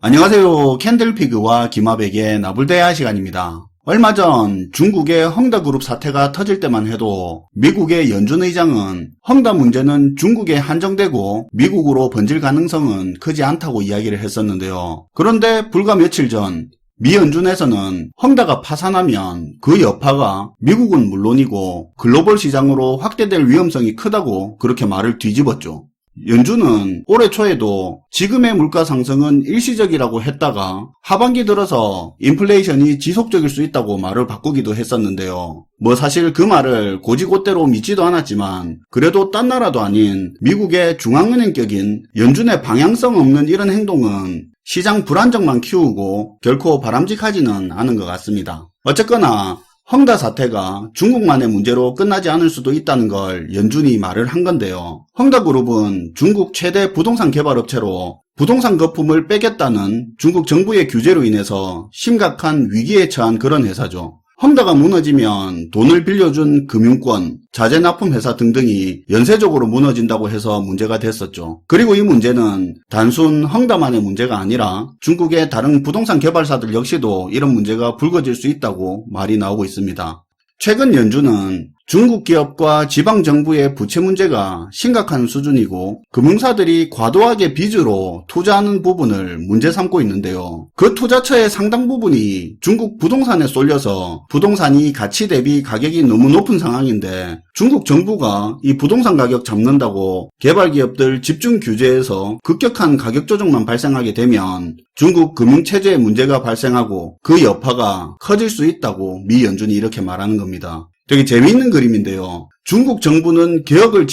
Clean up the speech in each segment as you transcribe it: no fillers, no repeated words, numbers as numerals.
안녕하세요. 캔들피그와 김하백의 나불대화 시간입니다. 얼마 전 중국의 헝다그룹 사태가 터질 때만 해도 미국의 연준 의장은 헝다 문제는 중국에 한정되고 미국으로 번질 가능성은 크지 않다고 이야기를 했었는데요. 그런데 불과 며칠 전 미 연준에서는 헝다가 파산하면 그 여파가 미국은 물론이고 글로벌 시장으로 확대될 위험성이 크다고 그렇게 말을 뒤집었죠. 연준은 올해 초에도 지금의 물가 상승은 일시적이라고 했다가 하반기 들어서 인플레이션이 지속적일 수 있다고 말을 바꾸기도 했었는데요. 사실 그 말을 곧이곧대로 믿지도 않았지만 그래도 딴 나라도 아닌 미국의 중앙은행격인 연준의 방향성 없는 이런 행동은 시장 불안정만 키우고 결코 바람직하지는 않은 것 같습니다. 어쨌거나 헝다 사태가 중국만의 문제로 끝나지 않을 수도 있다는 걸 연준이 말을 한 건데요. 헝다그룹은 중국 최대 부동산 개발업체로 부동산 거품을 빼겠다는 중국 정부의 규제로 인해서 심각한 위기에 처한 그런 회사죠. 헝다가 무너지면 돈을 빌려준 금융권, 자재납품 회사 등등이 연쇄적으로 무너진다고 해서 문제가 됐었죠. 그리고 이 문제는 단순 헝다만의 문제가 아니라 중국의 다른 부동산 개발사들 역시도 이런 문제가 불거질 수 있다고 말이 나오고 있습니다. 최근 연준은 중국 기업과 지방정부의 부채 문제가 심각한 수준이고 금융사들이 과도하게 빚으로 투자하는 부분을 문제 삼고 있는데요. 그 투자처의 상당 부분이 중국 부동산에 쏠려서 부동산이 가치 대비 가격이 너무 높은 상황인데 중국 정부가 이 부동산 가격 잡는다고 개발기업들 집중 규제에서 급격한 가격 조정만 발생하게 되면 중국 금융체제에 문제가 발생하고 그 여파가 커질 수 있다고 미 연준이 이렇게 말하는 겁니다. 되게 재미있는 그림인데요. 중국 정부는 개혁을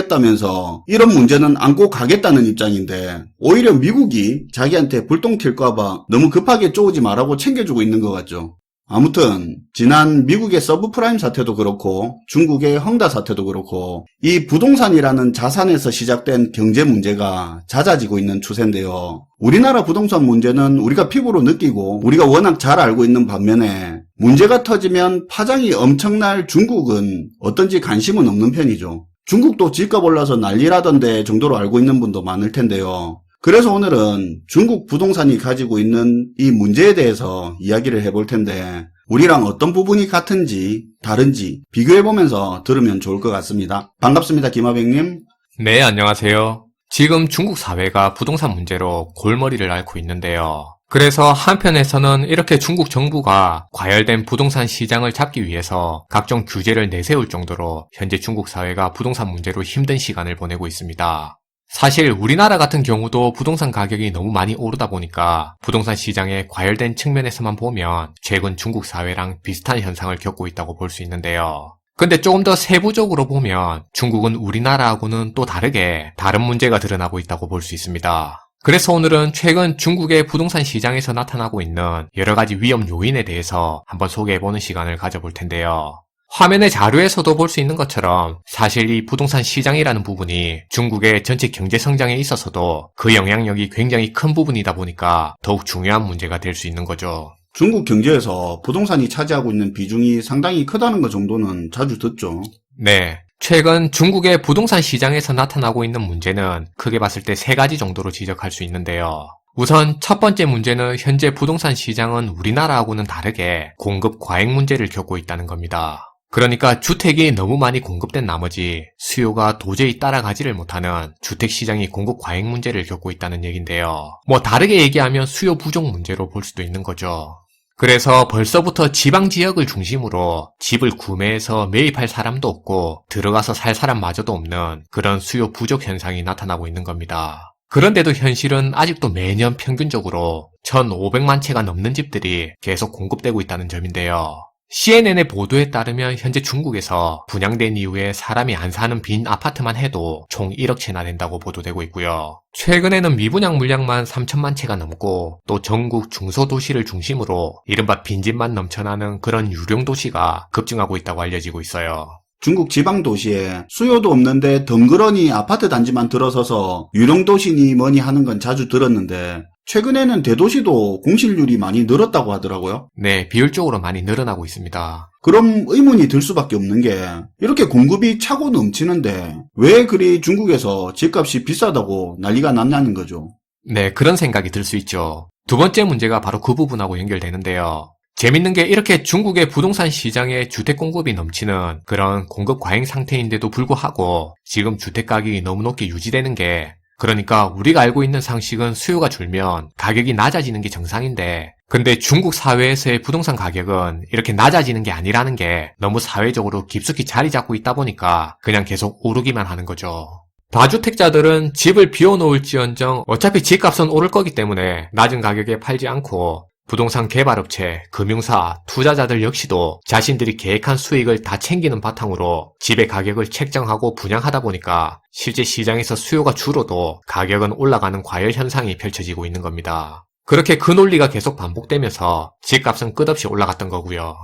진행하겠다면서 이런 문제는 안고 가겠다는 입장인데 오히려 미국이 자기한테 불똥 튈까봐 너무 급하게 쪼우지 말라고 챙겨주고 있는 것 같죠. 아무튼 지난 미국의 서브프라임 사태도 그렇고 중국의 헝다 사태도 그렇고 이 부동산이라는 자산에서 시작된 경제 문제가 잦아지고 있는 추세인데요. 우리나라 부동산 문제는 우리가 피부로 느끼고 우리가 워낙 잘 알고 있는 반면에 문제가 터지면 파장이 엄청날 중국은 어떤지 관심은 없는 편이죠. 중국도 집값 올라서 난리라던데 정도로 알고 있는 분도 많을 텐데요. 그래서 오늘은 중국 부동산이 가지고 있는 이 문제에 대해서 이야기를 해볼 텐데 우리랑 어떤 부분이 같은지 다른지 비교해보면서 들으면 좋을 것 같습니다. 반갑습니다. 김하백님. 네, 안녕하세요. 지금 중국 사회가 부동산 문제로 골머리를 앓고 있는데요. 그래서 한편에서는 이렇게 중국 정부가 과열된 부동산 시장을 잡기 위해서 각종 규제를 내세울 정도로 현재 중국 사회가 부동산 문제로 힘든 시간을 보내고 있습니다. 사실 우리나라 같은 경우도 부동산 가격이 너무 많이 오르다 보니까 부동산 시장에 과열된 측면에서만 보면 최근 중국 사회랑 비슷한 현상을 겪고 있다고 볼 수 있는데요. 근데 조금 더 세부적으로 보면 중국은 우리나라하고는 또 다르게 다른 문제가 드러나고 있다고 볼 수 있습니다. 그래서 오늘은 최근 중국의 부동산 시장에서 나타나고 있는 여러 가지 위험 요인에 대해서 한번 소개해보는 시간을 가져볼 텐데요. 화면의 자료에서도 볼 수 있는 것처럼 사실 이 부동산 시장이라는 부분이 중국의 전체 경제 성장에 있어서도 그 영향력이 굉장히 큰 부분이다 보니까 더욱 중요한 문제가 될 수 있는 거죠. 중국 경제에서 부동산이 차지하고 있는 비중이 상당히 크다는 것 정도는 자주 듣죠. 네. 최근 중국의 부동산 시장에서 나타나고 있는 문제는 크게 봤을 때 세 가지 정도로 지적할 수 있는데요. 우선 첫 번째 문제는 현재 부동산 시장은 우리나라하고는 다르게 공급 과잉 문제를 겪고 있다는 겁니다. 그러니까 주택이 너무 많이 공급된 나머지 수요가 도저히 따라가지를 못하는 주택시장이 공급 과잉 문제를 겪고 있다는 얘긴데요. 다르게 얘기하면 수요 부족 문제로 볼 수도 있는 거죠. 그래서 벌써부터 지방 지역을 중심으로 집을 구매해서 매입할 사람도 없고 들어가서 살 사람마저도 없는 그런 수요 부족 현상이 나타나고 있는 겁니다. 그런데도 현실은 아직도 매년 평균적으로 1,500만 채가 넘는 집들이 계속 공급되고 있다는 점인데요. CNN의 보도에 따르면 현재 중국에서 분양된 이후에 사람이 안 사는 빈 아파트만 해도 총 1억 채나 된다고 보도되고 있고요. 최근에는 미분양 물량만 3천만 채가 넘고 또 전국 중소도시를 중심으로 이른바 빈집만 넘쳐나는 그런 유령 도시가 급증하고 있다고 알려지고 있어요. 중국 지방 도시에 수요도 없는데 덩그러니 아파트 단지만 들어서서 유령도시니 뭐니 하는 건 자주 들었는데 최근에는 대도시도 공실률이 많이 늘었다고 하더라고요. 네, 비율적으로 많이 늘어나고 있습니다. 그럼 의문이 들 수밖에 없는 게 이렇게 공급이 차고 넘치는데 왜 그리 중국에서 집값이 비싸다고 난리가 났냐는 거죠. 네, 그런 생각이 들 수 있죠. 두 번째 문제가 바로 그 부분하고 연결되는데요. 재밌는 게 이렇게 중국의 부동산 시장에 주택 공급이 넘치는 그런 공급 과잉 상태인데도 불구하고 지금 주택 가격이 너무 높게 유지되는 게, 그러니까 우리가 알고 있는 상식은 수요가 줄면 가격이 낮아지는 게 정상인데, 근데 중국 사회에서의 부동산 가격은 이렇게 낮아지는 게 아니라는 게 너무 사회적으로 깊숙이 자리 잡고 있다 보니까 그냥 계속 오르기만 하는 거죠. 다주택자들은 집을 비워놓을지언정 어차피 집값은 오를 거기 때문에 낮은 가격에 팔지 않고, 부동산 개발업체, 금융사, 투자자들 역시도 자신들이 계획한 수익을 다 챙기는 바탕으로 집의 가격을 책정하고 분양하다 보니까 실제 시장에서 수요가 줄어도 가격은 올라가는 과열 현상이 펼쳐지고 있는 겁니다. 그렇게 그 논리가 계속 반복되면서 집값은 끝없이 올라갔던 거고요.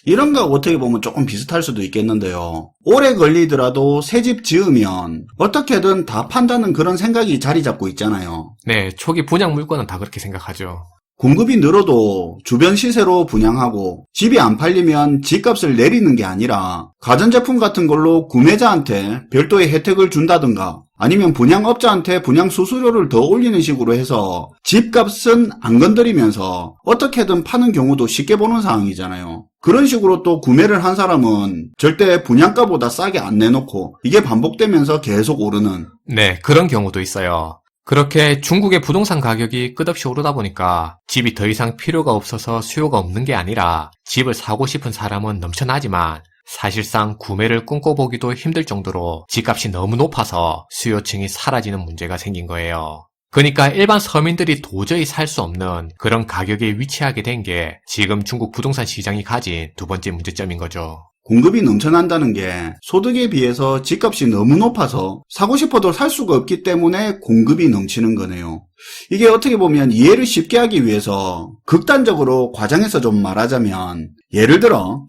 이런 거 어떻게 보면 조금 비슷할 수도 있겠는데요. 오래 걸리더라도 새 집 지으면 어떻게든 다 판다는 그런 생각이 자리 잡고 있잖아요. 네, 초기 분양 물건은 다 그렇게 생각하죠. 공급이 늘어도 주변 시세로 분양하고 집이 안 팔리면 집값을 내리는 게 아니라 가전제품 같은 걸로 구매자한테 별도의 혜택을 준다든가 아니면 분양업자한테 분양 수수료를 더 올리는 식으로 해서 집값은 안 건드리면서 어떻게든 파는 경우도 쉽게 보는 상황이잖아요. 그런 식으로 또 구매를 한 사람은 절대 분양가보다 싸게 안 내놓고 이게 반복되면서 계속 오르는. 네, 그런 경우도 있어요. 그렇게 중국의 부동산 가격이 끝없이 오르다 보니까 집이 더 이상 필요가 없어서 수요가 없는 게 아니라 집을 사고 싶은 사람은 넘쳐나지만 사실상 구매를 꿈꿔보기도 힘들 정도로 집값이 너무 높아서 수요층이 사라지는 문제가 생긴 거예요. 그러니까 일반 서민들이 도저히 살 수 없는 그런 가격에 위치하게 된 게 지금 중국 부동산 시장이 가진 두 번째 문제점인 거죠. 공급이 넘쳐난다는 게 소득에 비해서 집값이 너무 높아서 사고 싶어도 살 수가 없기 때문에 공급이 넘치는 거네요. 이게 어떻게 보면 이해를 쉽게 하기 위해서 극단적으로 과장해서 좀 말하자면 예를 들어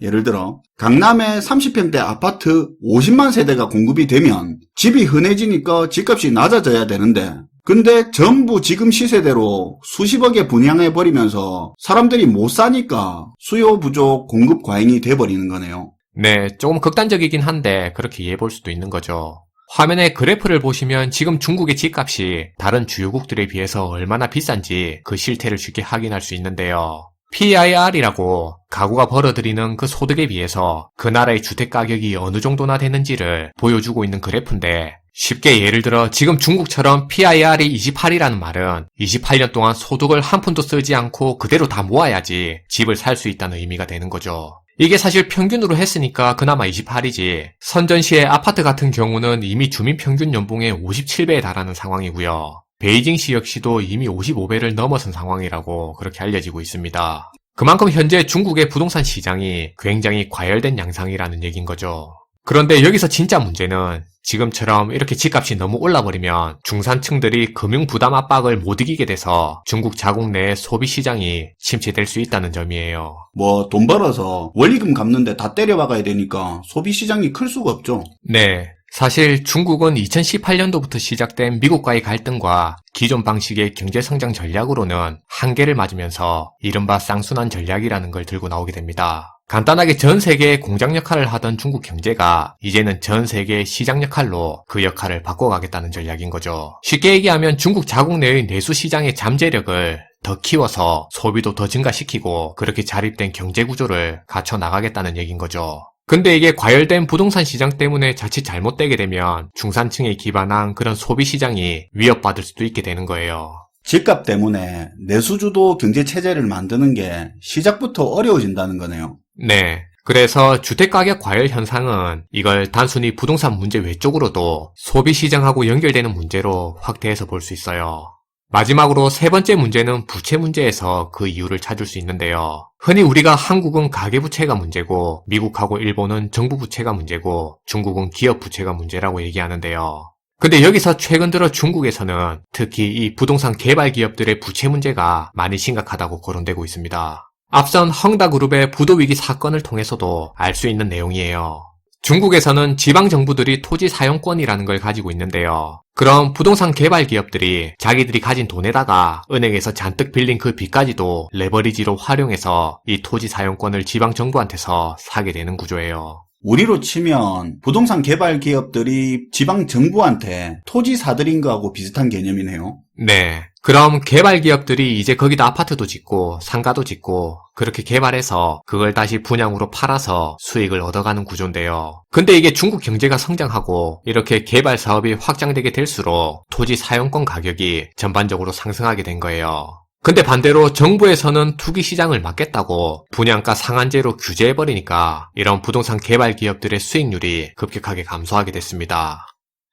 강남에 30평대 아파트 50만 세대가 공급이 되면 집이 흔해지니까 집값이 낮아져야 되는데, 근데 전부 지금 시세대로 수십억에 분양해버리면서 사람들이 못 사니까 수요 부족 공급 과잉이 돼버리는 거네요. 네, 조금 극단적이긴 한데 그렇게 이해해 볼 수도 있는 거죠. 화면에 그래프를 보시면 지금 중국의 집값이 다른 주요국들에 비해서 얼마나 비싼지 그 실태를 쉽게 확인할 수 있는데요. PIR이라고 가구가 벌어들이는 그 소득에 비해서 그 나라의 주택 가격이 어느 정도나 되는지를 보여주고 있는 그래프인데, 쉽게 예를 들어 지금 중국처럼 PIR이 28이라는 말은 28년 동안 소득을 한 푼도 쓰지 않고 그대로 다 모아야지 집을 살 수 있다는 의미가 되는 거죠. 이게 사실 평균으로 했으니까 그나마 28이지, 선전시의 아파트 같은 경우는 이미 주민 평균 연봉의 57배에 달하는 상황이고요. 베이징시 역시도 이미 55배를 넘어선 상황이라고 그렇게 알려지고 있습니다. 그만큼 현재 중국의 부동산 시장이 굉장히 과열된 양상이라는 얘기인 거죠. 그런데 여기서 진짜 문제는 지금처럼 이렇게 집값이 너무 올라버리면 중산층들이 금융 부담 압박을 못 이기게 돼서 중국 자국 내 소비 시장이 침체될 수 있다는 점이에요. 돈 벌어서 원리금 갚는데 다 때려박아야 되니까 소비 시장이 클 수가 없죠. 네. 사실 중국은 2018년도부터 시작된 미국과의 갈등과 기존 방식의 경제성장 전략으로는 한계를 맞으면서 이른바 쌍순환 전략이라는 걸 들고 나오게 됩니다. 간단하게 전 세계의 공장 역할을 하던 중국 경제가 이제는 전 세계의 시장 역할로 그 역할을 바꿔가겠다는 전략인 거죠. 쉽게 얘기하면 중국 자국 내의 내수 시장의 잠재력을 더 키워서 소비도 더 증가시키고 그렇게 자립된 경제 구조를 갖춰 나가겠다는 얘기인 거죠. 근데 이게 과열된 부동산 시장 때문에 자칫 잘못되게 되면 중산층에 기반한 그런 소비 시장이 위협받을 수도 있게 되는 거예요. 집값 때문에 내수주도 경제체제를 만드는 게 시작부터 어려워진다는 거네요. 네. 그래서 주택가격 과열 현상은 이걸 단순히 부동산 문제 외적으로도 소비시장하고 연결되는 문제로 확대해서 볼 수 있어요. 마지막으로 세 번째 문제는 부채 문제에서 그 이유를 찾을 수 있는데요. 흔히 우리가 한국은 가계부채가 문제고 미국하고 일본은 정부부채가 문제고 중국은 기업부채가 문제라고 얘기하는데요. 근데 여기서 최근 들어 중국에서는 특히 이 부동산 개발 기업들의 부채 문제가 많이 심각하다고 거론되고 있습니다. 앞선 헝다그룹의 부도위기 사건을 통해서도 알 수 있는 내용이에요. 중국에서는 지방정부들이 토지 사용권이라는 걸 가지고 있는데요. 그럼 부동산 개발 기업들이 자기들이 가진 돈에다가 은행에서 잔뜩 빌린 그 빚까지도 레버리지로 활용해서 이 토지 사용권을 지방정부한테서 사게 되는 구조예요. 우리로 치면 부동산 개발 기업들이 지방 정부한테 토지 사들인 거하고 비슷한 개념이네요. 네. 그럼 개발 기업들이 이제 거기다 아파트도 짓고 상가도 짓고 그렇게 개발해서 그걸 다시 분양으로 팔아서 수익을 얻어가는 구조인데요. 근데 이게 중국 경제가 성장하고 이렇게 개발 사업이 확장되게 될수록 토지 사용권 가격이 전반적으로 상승하게 된 거예요. 근데 반대로 정부에서는 투기 시장을 막겠다고 분양가 상한제로 규제해버리니까 이런 부동산 개발 기업들의 수익률이 급격하게 감소하게 됐습니다.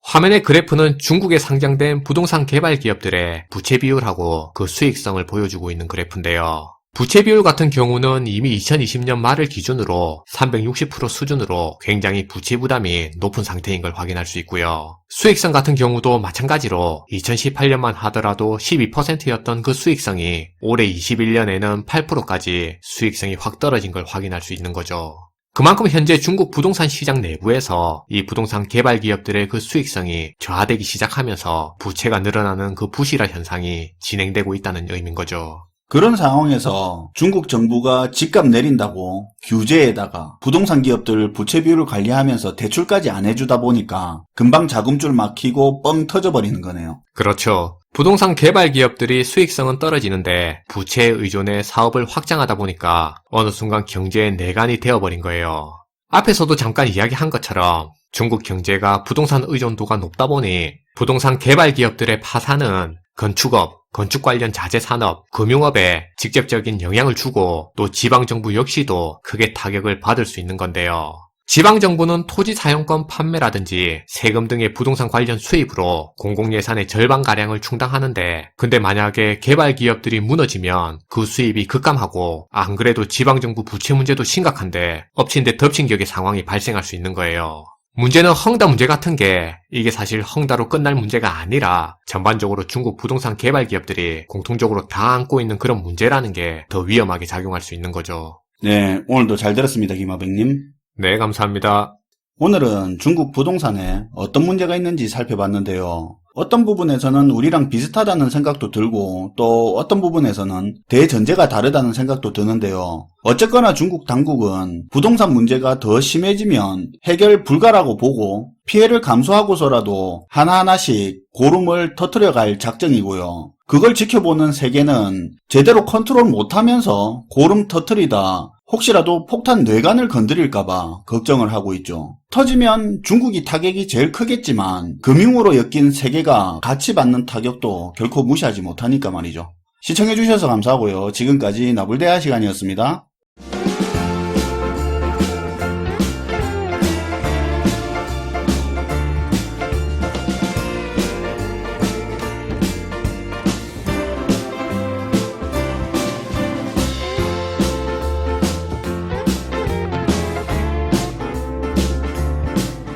화면의 그래프는 중국에 상장된 부동산 개발 기업들의 부채 비율하고 그 수익성을 보여주고 있는 그래프인데요. 부채 비율 같은 경우는 이미 2020년 말을 기준으로 360% 수준으로 굉장히 부채 부담이 높은 상태인 걸 확인할 수 있고요. 수익성 같은 경우도 마찬가지로 2018년만 하더라도 12%였던 그 수익성이 올해 21년에는 8%까지 수익성이 확 떨어진 걸 확인할 수 있는 거죠. 그만큼 현재 중국 부동산 시장 내부에서 이 부동산 개발 기업들의 그 수익성이 저하되기 시작하면서 부채가 늘어나는 그 부실화 현상이 진행되고 있다는 의미인 거죠. 그런 상황에서 중국 정부가 집값 내린다고 규제에다가 부동산 기업들 부채 비율을 관리하면서 대출까지 안 해주다 보니까 금방 자금줄 막히고 뻥 터져버리는 거네요. 그렇죠. 부동산 개발 기업들이 수익성은 떨어지는데 부채에 의존해 사업을 확장하다 보니까 어느 순간 경제의 내관이 되어버린 거예요. 앞에서도 잠깐 이야기한 것처럼 중국 경제가 부동산 의존도가 높다 보니 부동산 개발 기업들의 파산은 건축업, 건축 관련 자재 산업, 금융업에 직접적인 영향을 주고 또 지방정부 역시도 크게 타격을 받을 수 있는 건데요. 지방정부는 토지 사용권 판매라든지 세금 등의 부동산 관련 수입으로 공공예산의 절반가량을 충당하는데 근데 만약에 개발 기업들이 무너지면 그 수입이 급감하고 안 그래도 지방정부 부채 문제도 심각한데 엎친 데 덮친 격의 상황이 발생할 수 있는 거예요. 문제는 헝다 문제 같은 게 이게 사실 헝다로 끝날 문제가 아니라 전반적으로 중국 부동산 개발 기업들이 공통적으로 다 안고 있는 그런 문제라는 게 더 위험하게 작용할 수 있는 거죠. 네, 오늘도 잘 들었습니다, 김하백님. 네, 감사합니다. 오늘은 중국 부동산에 어떤 문제가 있는지 살펴봤는데요. 어떤 부분에서는 우리랑 비슷하다는 생각도 들고 또 어떤 부분에서는 대전제가 다르다는 생각도 드는데요. 어쨌거나 중국 당국은 부동산 문제가 더 심해지면 해결 불가라고 보고 피해를 감수하고서라도 하나하나씩 고름을 터뜨려갈 작정이고요. 그걸 지켜보는 세계는 제대로 컨트롤 못하면서 고름 터뜨리다 혹시라도 폭탄 뇌관을 건드릴까봐 걱정을 하고 있죠. 터지면 중국이 타격이 제일 크겠지만 금융으로 엮인 세계가 같이 받는 타격도 결코 무시하지 못하니까 말이죠. 시청해주셔서 감사하고요. 지금까지 나불대화 시간이었습니다.